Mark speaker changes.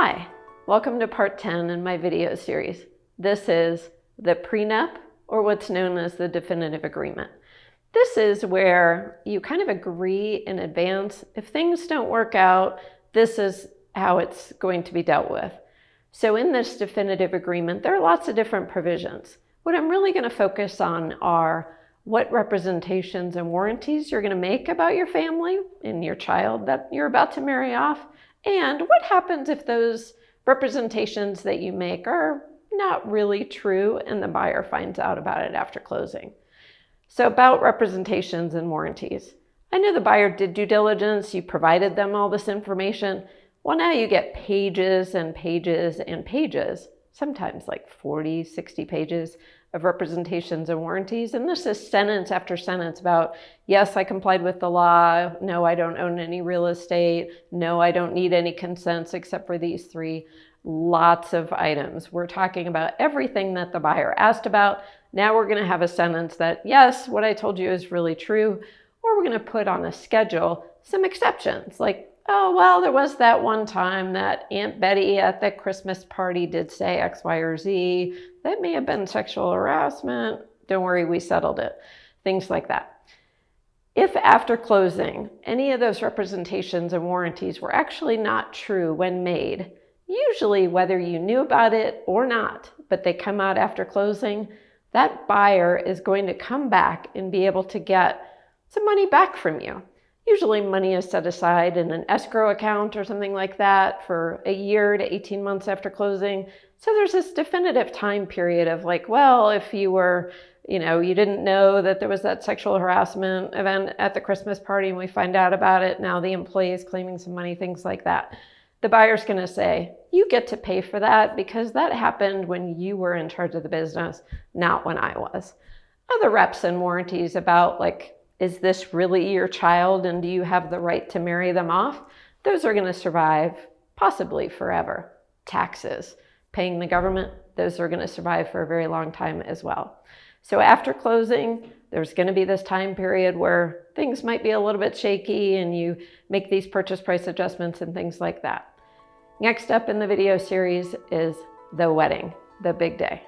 Speaker 1: Hi, welcome to part 10 in my video series. This is the prenup, or what's known as the definitive agreement. This is where you kind of agree in advance, if things don't work out, this is how it's going to be dealt with. So in this definitive agreement, there are lots of different provisions. What I'm really going to focus on are what representations and warranties you're going to make about your family and your child that you're about to marry off, and what happens if those representations that you make are not really true and the buyer finds out about it after closing. So about representations and warranties. I know the buyer did due diligence, you provided them all this information. Well, now you get pages and pages and pages, sometimes like 40, 60 pages of representations and warranties. And this is sentence after sentence about, yes, I complied with the law. No, I don't own any real estate. No, I don't need any consents except for these three. Lots of items. We're talking about everything that the buyer asked about. Now we're going to have a sentence that, yes, what I told you is really true. Or we're going to put on a schedule some exceptions, like, oh, well, there was that one time that Aunt Betty at the Christmas party did say X, Y, or Z. That may have been sexual harassment. Don't worry, we settled it. Things like that. If after closing, any of those representations and warranties were actually not true when made, usually whether you knew about it or not, but they come out after closing, that buyer is going to come back and be able to get some money back from you. Usually money is set aside in an escrow account or something like that for a year to 18 months after closing. So there's this definitive time period of like, well, if you were, you didn't know that there was that sexual harassment event at the Christmas party and we find out about it, now the employee is claiming some money, things like that. The buyer's going to say, you get to pay for that because that happened when you were in charge of the business, not when I was. Other reps and warranties about like, is this really your child and do you have the right to marry them off? Those are going to survive possibly forever. Taxes, paying the government, those are going to survive for a very long time as well. So after closing, there's going to be this time period where things might be a little bit shaky and you make these purchase price adjustments and things like that. Next up in the video series is the wedding, the big day.